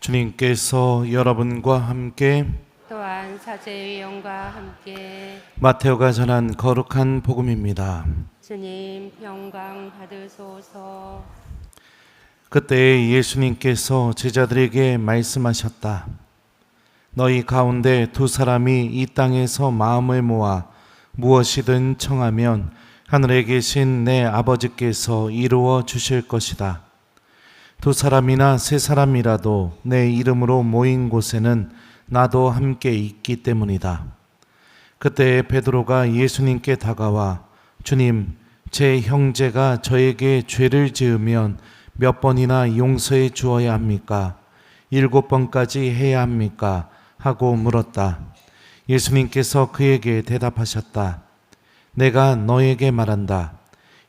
주님께서 여러분과 함께 또한 사제의 영과 함께 마테오가 전한 거룩한 복음입니다. 주님 영광 받으소서. 그때 예수님께서 제자들에게 말씀하셨다. 너희 가운데 두 사람이 이 땅에서 마음을 모아 무엇이든 청하면 하늘에 계신 내 아버지께서 이루어 주실 것이다. 두 사람이나 세 사람이라도 내 이름으로 모인 곳에는 나도 함께 있기 때문이다. 그때 베드로가 예수님께 다가와 주님, 제 형제가 저에게 죄를 지으면 몇 번이나 용서해 주어야 합니까? 7번까지 해야 합니까? 하고 물었다. 예수님께서 그에게 대답하셨다. 내가 너에게 말한다.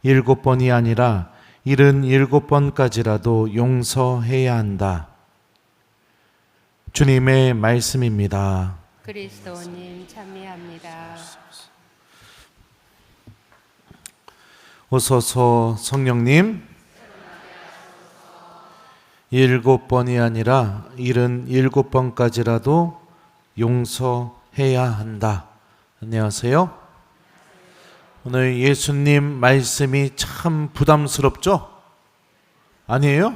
7번이 아니라 77번까지라도 용서해야 한다. 주님의 말씀입니다. 그리스도님 참여합니다. 오소서 성령님, 7번이 아니라 77번까지라도 용서해야 한다. 안녕하세요. 오늘 예수님 말씀이 참 부담스럽죠? 아니에요?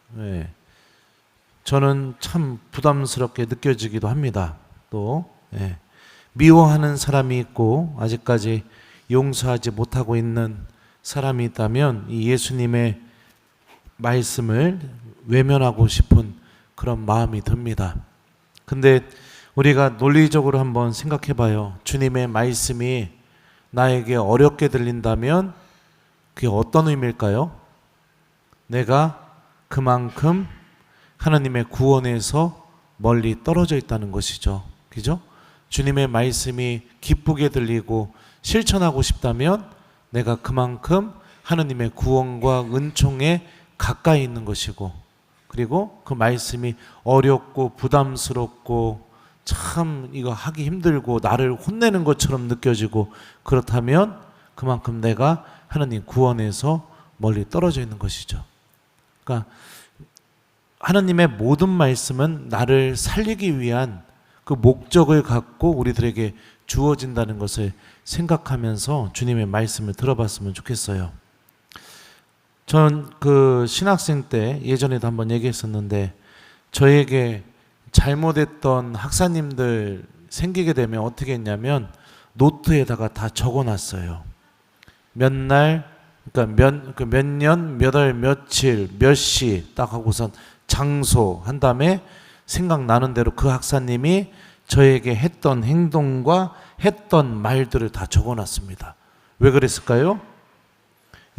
네. 저는 참 부담스럽게 느껴지기도 합니다. 또 미워하는 사람이 있고 아직까지 용서하지 못하고 있는 사람이 있다면 이 예수님의 말씀을 외면하고 싶은 그런 마음이 듭니다. 근데 우리가 논리적으로 한번 생각해 봐요. 주님의 말씀이 나에게 어렵게 들린다면 그게 어떤 의미일까요? 내가 그만큼 하나님의 구원에서 멀리 떨어져 있다는 것이죠. 그죠? 주님의 말씀이 기쁘게 들리고 실천하고 싶다면 내가 그만큼 하나님의 구원과 은총에 가까이 있는 것이고, 그리고 그 말씀이 어렵고 부담스럽고 참 이거 하기 힘들고 나를 혼내는 것처럼 느껴지고 그렇다면 그만큼 내가 하나님 구원에서 멀리 떨어져 있는 것이죠. 그러니까 하나님의 모든 말씀은 나를 살리기 위한 그 목적을 갖고 우리들에게 주어진다는 것을 생각하면서 주님의 말씀을 들어봤으면 좋겠어요. 전 그 신학생 때 예전에도 한번 얘기했었는데 저에게 잘못했던 학사님들 생기게 되면 어떻게 했냐면 노트에다가 다 적어놨어요. 몇 날, 그러니까 몇 년, 몇 월, 며칠, 몇 시 딱 하고선 장소 한 다음에 생각나는 대로 그 학사님이 저에게 했던 행동과 했던 말들을 다 적어놨습니다. 왜 그랬을까요?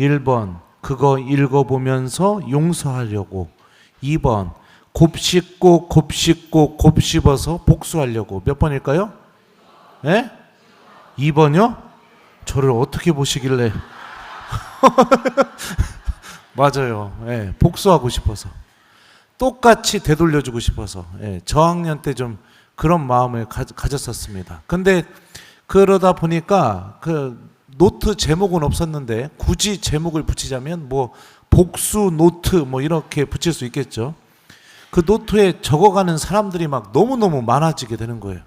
1번, 그거 읽어보면서 용서하려고. 2번, 곱씹고 곱씹고 곱씹어서 복수하려고. 몇 번일까요? 예? 2번이요? 저를 어떻게 보시길래 맞아요. 예, 복수하고 싶어서 똑같이 되돌려주고 싶어서 저학년 때 좀 그런 마음을 가졌었습니다. 근데 그러다 보니까 그 노트 제목은 없었는데 굳이 제목을 붙이자면 뭐 복수 노트 뭐 이렇게 붙일 수 있겠죠. 그 노트에 적어가는 사람들이 막 너무너무 많아지게 되는 거예요.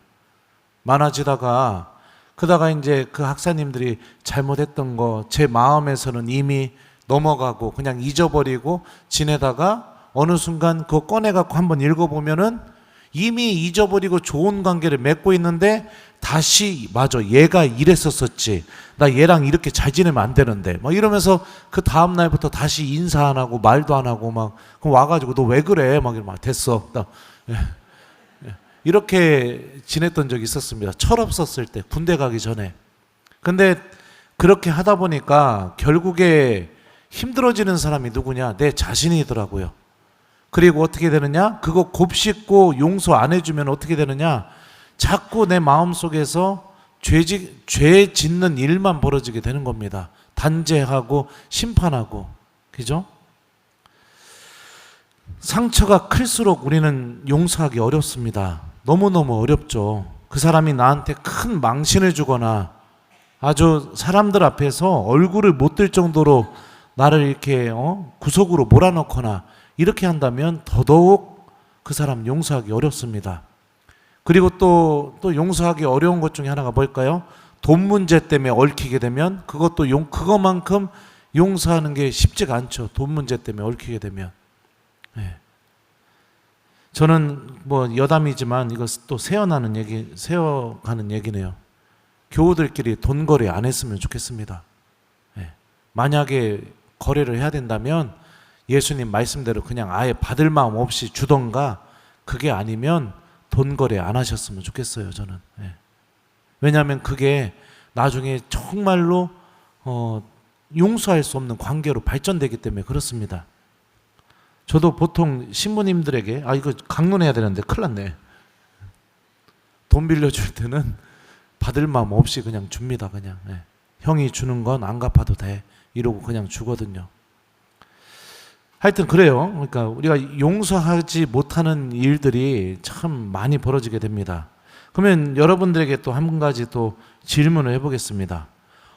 많아지다가 그다가 이제 그 학사님들이 잘못했던 거 제 마음에서는 이미 넘어가고 그냥 잊어버리고 지내다가 어느 순간 그거 꺼내갖고 한번 읽어보면은 이미 잊어버리고 좋은 관계를 맺고 있는데 다시 맞아 얘가 이랬었었지 나 얘랑 이렇게 잘 지내면 안 되는데 막 이러면서 그 다음 날부터 다시 인사 안 하고 말도 안 하고 막 그럼 와가지고 너 왜 그래 막 이러면 됐어 이렇게 지냈던 적이 있었습니다. 철없었을 때 군대 가기 전에. 근데 그렇게 하다 보니까 결국에 힘들어지는 사람이 누구냐? 내 자신이더라고요. 그리고 어떻게 되느냐? 그거 곱씹고 용서 안 해주면 어떻게 되느냐? 자꾸 내 마음속에서 죄 짓는 일만 벌어지게 되는 겁니다. 단죄하고 심판하고. 그죠? 상처가 클수록 우리는 용서하기 어렵습니다. 너무너무 어렵죠. 그 사람이 나한테 큰 망신을 주거나 아주 사람들 앞에서 얼굴을 못 들 정도로 나를 이렇게 구석으로 몰아넣거나 이렇게 한다면 더더욱 그 사람 용서하기 어렵습니다. 그리고 또 용서하기 어려운 것 중에 하나가 뭘까요? 돈 문제 때문에 얽히게 되면 그것만큼 용서하는 게 쉽지가 않죠. 돈 문제 때문에 얽히게 되면. 네. 저는 뭐 여담이지만 이거 또 세어가는 얘기네요. 교우들끼리 돈 거래 안 했으면 좋겠습니다. 네. 만약에 거래를 해야 된다면 예수님 말씀대로 그냥 아예 받을 마음 없이 주던가, 그게 아니면 돈 거래 안 하셨으면 좋겠어요, 저는. 네. 왜냐하면 그게 나중에 정말로 용서할 수 없는 관계로 발전되기 때문에 그렇습니다. 저도 보통 신부님들에게 이거 강론해야 되는데 큰일 났네. 돈 빌려줄 때는 받을 마음 없이 그냥 줍니다. 그냥. 네. 형이 주는 건 안 갚아도 돼 이러고 그냥 주거든요. 하여튼 그래요. 그러니까 우리가 용서하지 못하는 일들이 참 많이 벌어지게 됩니다. 그러면 여러분들에게 또 한 가지 또 질문을 해보겠습니다.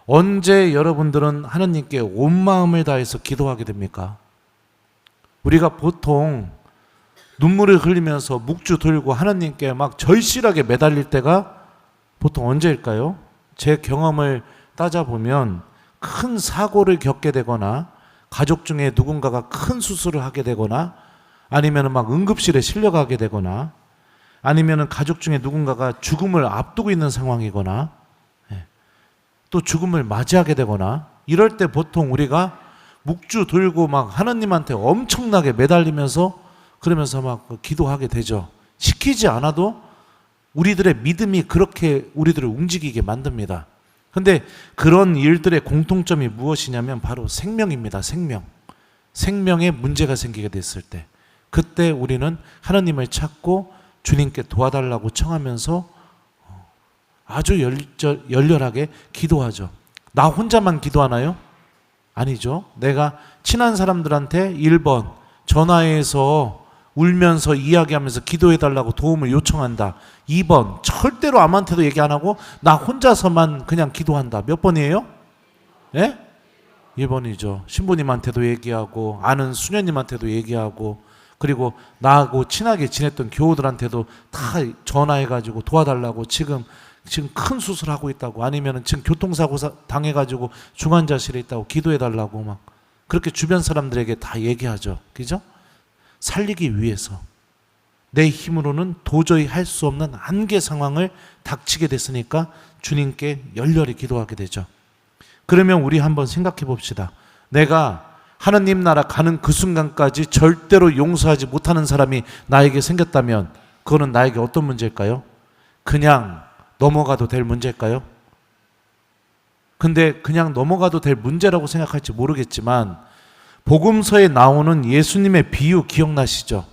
언제 여러분들은 하나님께 온 마음을 다해서 기도하게 됩니까? 우리가 보통 눈물을 흘리면서 묵주 들고 하나님께 막 절실하게 매달릴 때가 보통 언제일까요? 제 경험을 따져보면 큰 사고를 겪게 되거나, 가족 중에 누군가가 큰 수술을 하게 되거나, 아니면 막 응급실에 실려가게 되거나, 아니면 가족 중에 누군가가 죽음을 앞두고 있는 상황이거나, 또 죽음을 맞이하게 되거나, 이럴 때 보통 우리가 묵주 들고 막 하나님한테 엄청나게 매달리면서 그러면서 막 기도하게 되죠. 시키지 않아도 우리들의 믿음이 그렇게 우리들을 움직이게 만듭니다. 근데 그런 일들의 공통점이 무엇이냐면 바로 생명입니다. 생명에 문제가 생기게 됐을 때, 그때 우리는 하나님을 찾고 주님께 도와달라고 청하면서 아주 열렬하게 기도하죠. 나 혼자만 기도하나요? 아니죠. 내가 친한 사람들한테 1번 전화해서 울면서 이야기하면서 기도해달라고 도움을 요청한다. 2번 절대로 아무한테도 얘기 안 하고 나 혼자서만 그냥 기도한다. 몇 번이에요? 예? 1번이죠. 신부님한테도 얘기하고, 아는 수녀님한테도 얘기하고, 그리고 나하고 친하게 지냈던 교우들한테도 다 전화해가지고 도와달라고, 지금 큰 수술하고 있다고, 아니면 지금 교통사고 당해가지고 중환자실에 있다고 기도해달라고 막 그렇게 주변 사람들에게 다 얘기하죠. 그죠? 살리기 위해서. 내 힘으로는 도저히 할 수 없는 한계 상황을 닥치게 됐으니까 주님께 열렬히 기도하게 되죠. 그러면 우리 한번 생각해 봅시다. 내가 하나님 나라 가는 그 순간까지 절대로 용서하지 못하는 사람이 나에게 생겼다면 그거는 나에게 어떤 문제일까요? 그냥 넘어가도 될 문제일까요? 근데 그냥 넘어가도 될 문제라고 생각할지 모르겠지만, 복음서에 나오는 예수님의 비유 기억나시죠?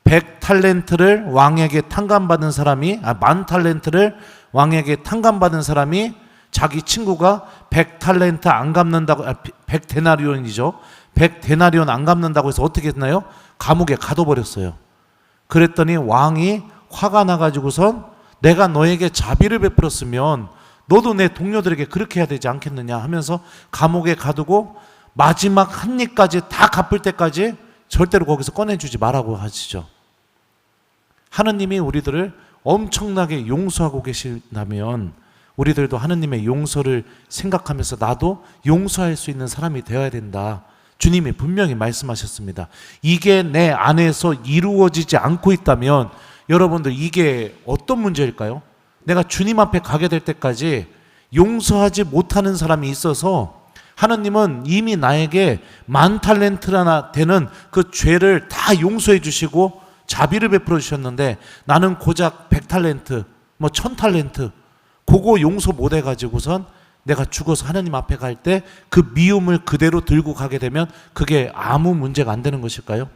100달란트를 왕에게 탕감받은 사람이, 10,000달란트를 왕에게 탕감받은 사람이 자기 친구가 100달란트 안 갚는다고, 100데나리온이죠. 100데나리온 안 갚는다고 해서 어떻게 했나요? 감옥에 가둬버렸어요. 그랬더니 왕이 화가 나가지고선 내가 너에게 자비를 베풀었으면 너도 내 동료들에게 그렇게 해야 되지 않겠느냐 하면서 감옥에 가두고 마지막 한 입까지 다 갚을 때까지 절대로 거기서 꺼내주지 말라고 하시죠. 하느님이 우리들을 엄청나게 용서하고 계신다면 우리들도 하느님의 용서를 생각하면서 나도 용서할 수 있는 사람이 되어야 된다. 주님이 분명히 말씀하셨습니다. 이게 내 안에서 이루어지지 않고 있다면 여러분들 이게 어떤 문제일까요? 내가 주님 앞에 가게 될 때까지 용서하지 못하는 사람이 있어서 하나님은 이미 나에게 10,000달란트나 되는 그 죄를 다 용서해 주시고 자비를 베풀어 주셨는데 나는 고작 100달란트, 1000달란트 그거 용서 못 해가지고선 내가 죽어서 하나님 앞에 갈 때 그 미움을 그대로 들고 가게 되면 그게 아무 문제가 안 되는 것일까요?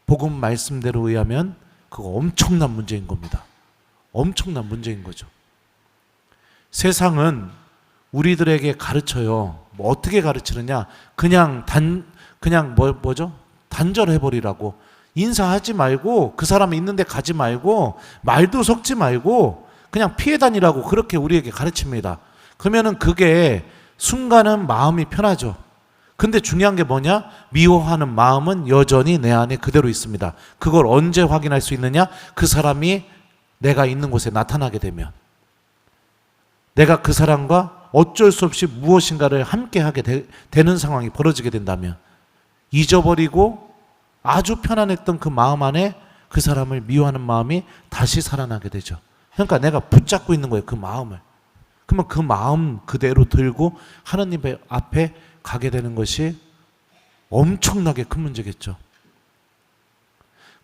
복음 말씀대로 의하면 그거 엄청난 문제인 겁니다. 엄청난 문제인 거죠. 세상은 우리들에게 가르쳐요. 어떻게 가르치느냐? 그냥 단절해버리라고. 인사하지 말고 그 사람이 있는데 가지 말고 말도 섞지 말고 그냥 피해 다니라고 그렇게 우리에게 가르칩니다. 그러면은 그게 순간은 마음이 편하죠. 근데 중요한 게 뭐냐? 미워하는 마음은 여전히 내 안에 그대로 있습니다. 그걸 언제 확인할 수 있느냐? 그 사람이 내가 있는 곳에 나타나게 되면, 내가 그 사람과 어쩔 수 없이 무엇인가를 함께 하게 되는 상황이 벌어지게 된다면, 잊어버리고 아주 편안했던 그 마음 안에 그 사람을 미워하는 마음이 다시 살아나게 되죠. 그러니까 내가 붙잡고 있는 거예요, 그 마음을. 그러면 그 마음 그대로 들고 하나님 앞에 가게 되는 것이 엄청나게 큰 문제겠죠.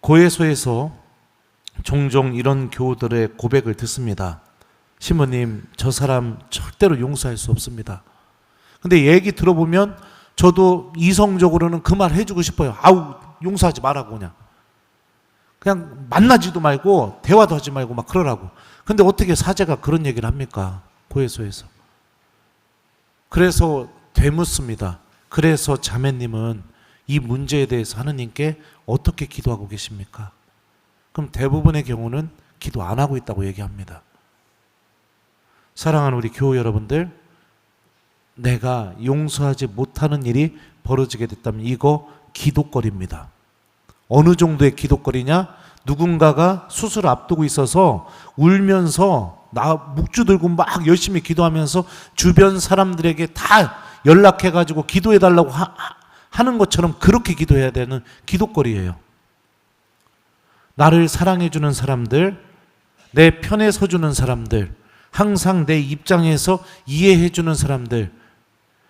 고해소에서 종종 이런 교우들의 고백을 듣습니다. 시모님, 저 사람 절대로 용서할 수 없습니다. 근데 얘기 들어보면 저도 이성적으로는 그 말 해주고 싶어요. 아우, 용서하지 말라고 그냥 만나지도 말고 대화도 하지 말고 막 그러라고. 근데 어떻게 사제가 그런 얘기를 합니까? 고해소에서. 그래서 되묻습니다. 그래서 자매님은 이 문제에 대해서 하느님께 어떻게 기도하고 계십니까? 그럼 대부분의 경우는 기도 안 하고 있다고 얘기합니다. 사랑하는 우리 교우 여러분들, 내가 용서하지 못하는 일이 벌어지게 됐다면 이거 기도거리입니다. 어느 정도의 기도거리냐? 누군가가 수술을 앞두고 있어서 울면서 나 묵주 들고 막 열심히 기도하면서 주변 사람들에게 다 연락해가지고 기도해달라고 하는 것처럼 그렇게 기도해야 되는 기도거리예요. 나를 사랑해주는 사람들, 내 편에 서주는 사람들, 항상 내 입장에서 이해해주는 사람들,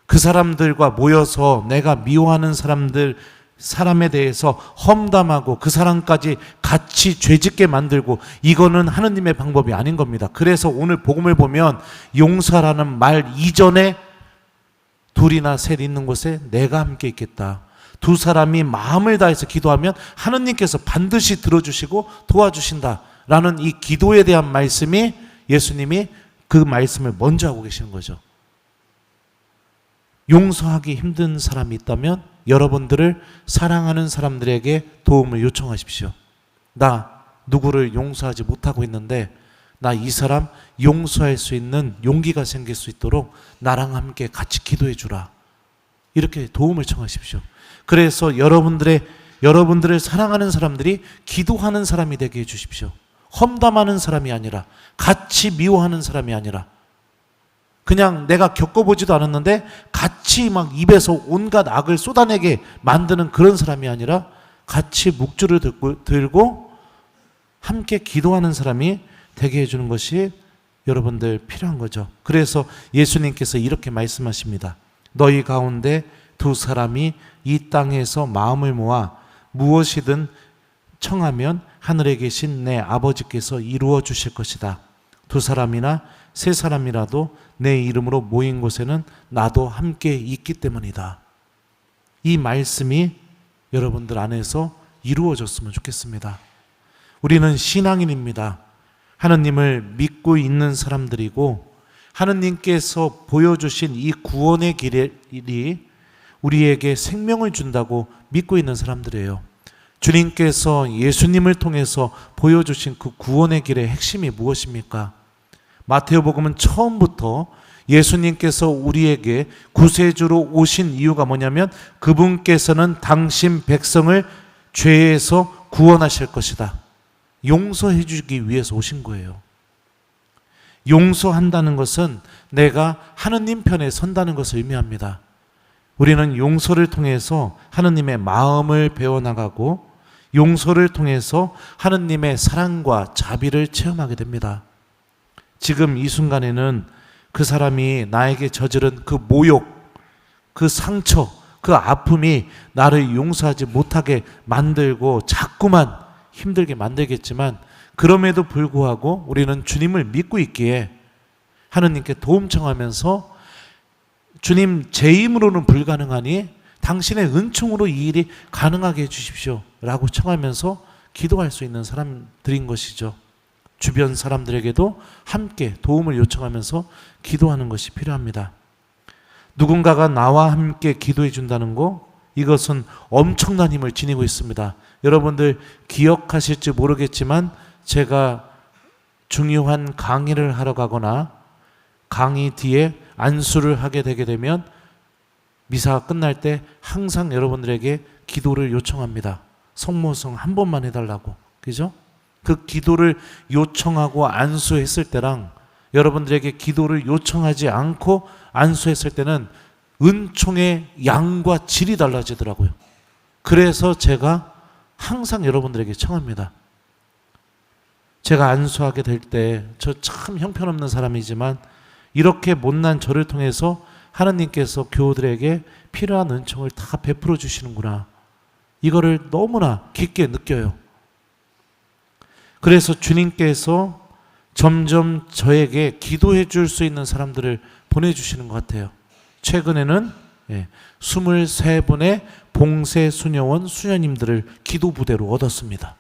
그 사람들과 모여서 내가 미워하는 사람에 대해서 험담하고 그 사람까지 같이 죄짓게 만들고, 이거는 하느님의 방법이 아닌 겁니다. 그래서 오늘 복음을 보면 용서라는 말 이전에 둘이나 셋 있는 곳에 내가 함께 있겠다. 두 사람이 마음을 다해서 기도하면 하느님께서 반드시 들어주시고 도와주신다라는 이 기도에 대한 말씀이, 예수님이 그 말씀을 먼저 하고 계시는 거죠. 용서하기 힘든 사람이 있다면 여러분들을 사랑하는 사람들에게 도움을 요청하십시오. 나 누구를 용서하지 못하고 있는데 나 이 사람 용서할 수 있는 용기가 생길 수 있도록 나랑 함께 같이 기도해 주라. 이렇게 도움을 청하십시오. 그래서 여러분들을 사랑하는 사람들이 기도하는 사람이 되게 해 주십시오. 험담하는 사람이 아니라, 같이 미워하는 사람이 아니라, 그냥 내가 겪어보지도 않았는데 같이 막 입에서 온갖 악을 쏟아내게 만드는 그런 사람이 아니라, 같이 묵주를 들고 함께 기도하는 사람이 되게 해주는 것이 여러분들 필요한 거죠. 그래서 예수님께서 이렇게 말씀하십니다. 너희 가운데 두 사람이 이 땅에서 마음을 모아 무엇이든 청하면 하늘에 계신 내 아버지께서 이루어 주실 것이다. 두 사람이나 세 사람이라도 내 이름으로 모인 곳에는 나도 함께 있기 때문이다. 이 말씀이 여러분들 안에서 이루어졌으면 좋겠습니다. 우리는 신앙인입니다. 하느님을 믿고 있는 사람들이고, 하느님께서 보여주신 이 구원의 길이 우리에게 생명을 준다고 믿고 있는 사람들이에요. 주님께서 예수님을 통해서 보여주신 그 구원의 길의 핵심이 무엇입니까? 마태오복음은 처음부터 예수님께서 우리에게 구세주로 오신 이유가 뭐냐면, 그분께서는 당신 백성을 죄에서 구원하실 것이다. 용서해 주기 위해서 오신 거예요. 용서한다는 것은 내가 하느님 편에 선다는 것을 의미합니다. 우리는 용서를 통해서 하느님의 마음을 배워나가고, 용서를 통해서 하느님의 사랑과 자비를 체험하게 됩니다. 지금 이 순간에는 그 사람이 나에게 저지른 그 모욕, 그 상처, 그 아픔이 나를 용서하지 못하게 만들고 자꾸만 힘들게 만들겠지만, 그럼에도 불구하고 우리는 주님을 믿고 있기에 하느님께 도움 청하면서, 주님, 제 힘으로는 불가능하니 당신의 은총으로 이 일이 가능하게 해주십시오 라고 청하면서 기도할 수 있는 사람들인 것이죠. 주변 사람들에게도 함께 도움을 요청하면서 기도하는 것이 필요합니다. 누군가가 나와 함께 기도해 준다는 거, 이것은 엄청난 힘을 지니고 있습니다. 여러분들 기억하실지 모르겠지만, 제가 중요한 강의를 하러 가거나 강의 뒤에 안수를 하게 되게 되면 미사가 끝날 때 항상 여러분들에게 기도를 요청합니다. 성모성 한 번만 해달라고. 그죠? 그 기도를 요청하고 안수했을 때랑 여러분들에게 기도를 요청하지 않고 안수했을 때는 은총의 양과 질이 달라지더라고요. 그래서 제가 항상 여러분들에게 청합니다. 제가 안수하게 될 때 저 참 형편없는 사람이지만 이렇게 못난 저를 통해서 하나님께서 교우들에게 필요한 은총을 다 베풀어 주시는구나. 이거를 너무나 깊게 느껴요. 그래서 주님께서 점점 저에게 기도해 줄 수 있는 사람들을 보내주시는 것 같아요. 최근에는 23분의 봉쇄 수녀원 수녀님들을 기도 부대로 얻었습니다.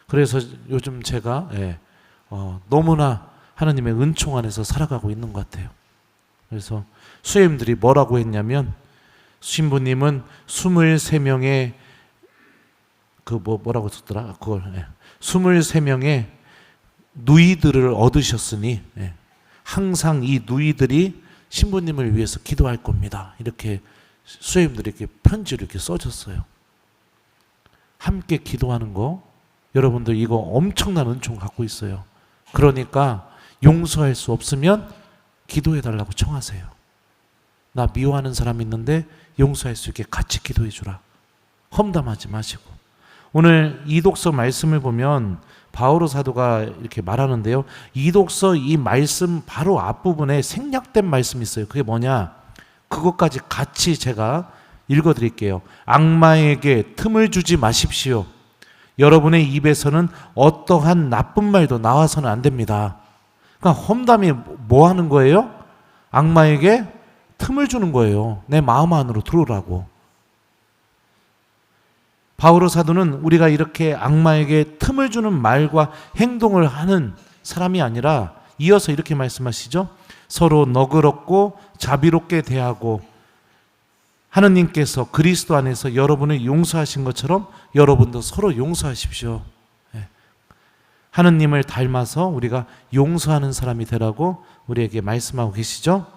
그래서 요즘 제가 너무나 하나님의 은총 안에서 살아가고 있는 것 같아요. 그래서 수녀님들이 뭐라고 했냐면, 신부님은 23명의 뭐라고 썼더라? 23명의 누이들을 얻으셨으니 항상 이 누이들이 신부님을 위해서 기도할 겁니다. 이렇게 수녀님들에게 편지를 이렇게 써줬어요. 함께 기도하는 거, 여러분들 이거 엄청난 은총 갖고 있어요. 그러니까 용서할 수 없으면 기도해 달라고 청하세요. 나 미워하는 사람 있는데 용서할 수 있게 같이 기도해 주라. 험담하지 마시고. 오늘 이독서 말씀을 보면 바오로 사도가 이렇게 말하는데요. 이독서 이 말씀 바로 앞부분에 생략된 말씀이 있어요. 그게 뭐냐? 그것까지 같이 제가 읽어드릴게요. 악마에게 틈을 주지 마십시오. 여러분의 입에서는 어떠한 나쁜 말도 나와서는 안 됩니다. 그러니까 험담이 뭐 하는 거예요? 악마에게 틈을 주는 거예요. 내 마음 안으로 들어오라고. 바오로 사도는 우리가 이렇게 악마에게 틈을 주는 말과 행동을 하는 사람이 아니라 이어서 이렇게 말씀하시죠. 서로 너그럽고 자비롭게 대하고 하느님께서 그리스도 안에서 여러분을 용서하신 것처럼 여러분도 서로 용서하십시오. 하느님을 닮아서 우리가 용서하는 사람이 되라고 우리에게 말씀하고 계시죠.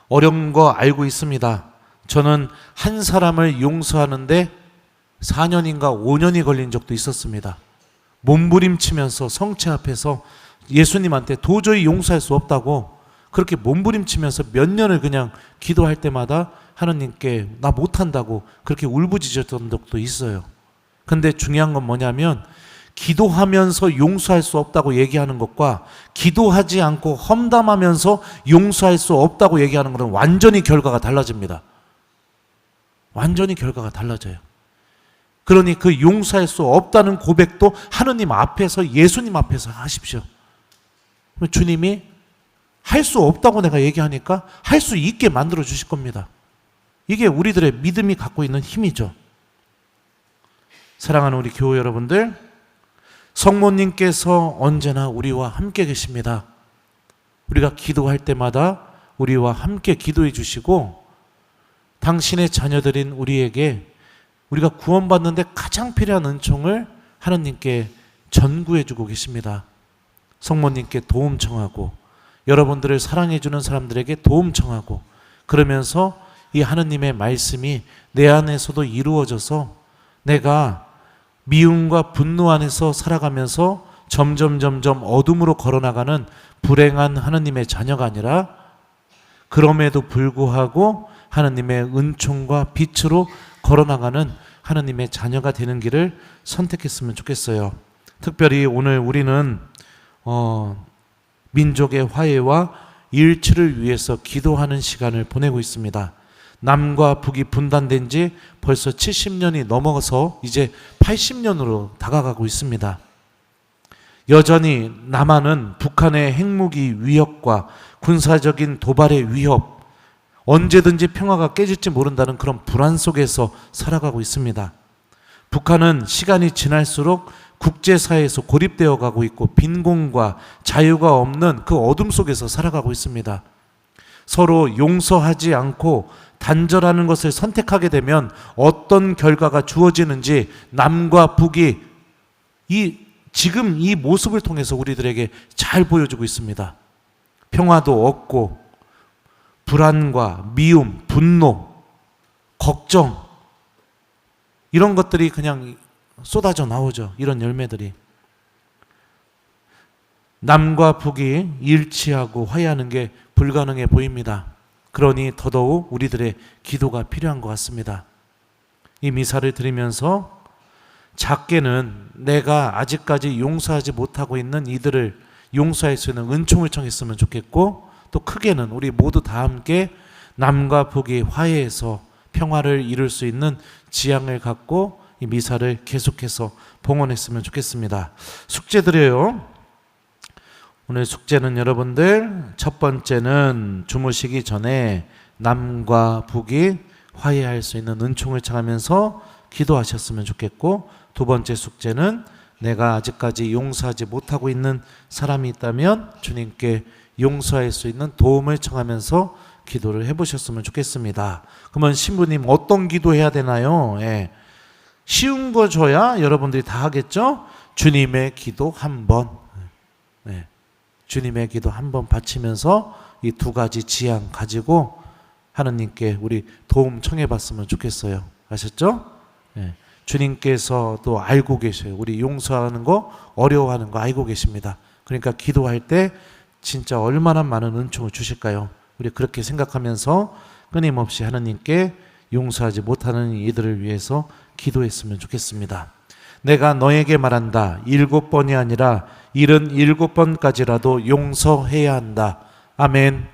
어려운 거 알고 있습니다. 저는 한 사람을 용서하는데 4년인가 5년이 걸린 적도 있었습니다. 몸부림치면서 성체 앞에서 예수님한테 도저히 용서할 수 없다고 그렇게 몸부림치면서 몇 년을 그냥 기도할 때마다 하느님께 나 못한다고 그렇게 울부짖었던 적도 있어요. 근데 중요한 건 뭐냐면 기도하면서 용서할 수 없다고 얘기하는 것과 기도하지 않고 험담하면서 용서할 수 없다고 얘기하는 것은 완전히 결과가 달라집니다. 완전히 결과가 달라져요. 그러니 그 용서할 수 없다는 고백도 하느님 앞에서 예수님 앞에서 하십시오. 주님이 할 수 없다고 내가 얘기하니까 할 수 있게 만들어 주실 겁니다. 이게 우리들의 믿음이 갖고 있는 힘이죠. 사랑하는 우리 교우 여러분들, 성모님께서 언제나 우리와 함께 계십니다. 우리가 기도할 때마다 우리와 함께 기도해 주시고 당신의 자녀들인 우리에게 우리가 구원받는데 가장 필요한 은총을 하느님께 전구해 주고 계십니다. 성모님께 도움 청하고 여러분들을 사랑해 주는 사람들에게 도움 청하고 그러면서 이 하느님의 말씀이 내 안에서도 이루어져서 내가 미움과 분노 안에서 살아가면서 점점 어둠으로 걸어나가는 불행한 하느님의 자녀가 아니라 그럼에도 불구하고 하느님의 은총과 빛으로 걸어나가는 하느님의 자녀가 되는 길을 선택했으면 좋겠어요. 특별히 오늘 우리는 민족의 화해와 일치를 위해서 기도하는 시간을 보내고 있습니다. 남과 북이 분단된 지 벌써 70년이 넘어서 이제 80년으로 다가가고 있습니다. 여전히 남한은 북한의 핵무기 위협과 군사적인 도발의 위협, 언제든지 평화가 깨질지 모른다는 그런 불안 속에서 살아가고 있습니다. 북한은 시간이 지날수록 국제사회에서 고립되어 가고 있고 빈곤과 자유가 없는 그 어둠 속에서 살아가고 있습니다. 서로 용서하지 않고 단절하는 것을 선택하게 되면 어떤 결과가 주어지는지 남과 북이 지금 이 모습을 통해서 우리들에게 잘 보여주고 있습니다. 평화도 없고 불안과 미움, 분노, 걱정 이런 것들이 그냥 쏟아져 나오죠. 이런 열매들이. 남과 북이 일치하고 화해하는 게 불가능해 보입니다. 그러니 더더욱 우리들의 기도가 필요한 것 같습니다. 이 미사를 드리면서 작게는 내가 아직까지 용서하지 못하고 있는 이들을 용서할 수 있는 은총을 청했으면 좋겠고, 또 크게는 우리 모두 다 함께 남과 북이 화해해서 평화를 이룰 수 있는 지향을 갖고 이 미사를 계속해서 봉헌했으면 좋겠습니다. 숙제 드려요. 오늘 숙제는 여러분들 첫 번째는 주무시기 전에 남과 북이 화해할 수 있는 은총을 청하면서 기도하셨으면 좋겠고, 두 번째 숙제는 내가 아직까지 용서하지 못하고 있는 사람이 있다면 주님께 용서할 수 있는 도움을 청하면서 기도를 해보셨으면 좋겠습니다. 그러면 신부님 어떤 기도해야 되나요? 쉬운 거 줘야 여러분들이 다 하겠죠? 주님의 기도 한 번. 주님의 기도 한 번 바치면서 이 두 가지 지향 가지고 하느님께 우리 도움 청해봤으면 좋겠어요. 아셨죠? 주님께서도 알고 계셔요. 우리 용서하는 거, 어려워하는 거 알고 계십니다. 그러니까 기도할 때 진짜 얼마나 많은 은총을 주실까요? 우리 그렇게 생각하면서 끊임없이 하느님께 용서하지 못하는 이들을 위해서 기도했으면 좋겠습니다. 내가 너에게 말한다. 7번이 아니라 77번까지라도 용서해야 한다. 아멘.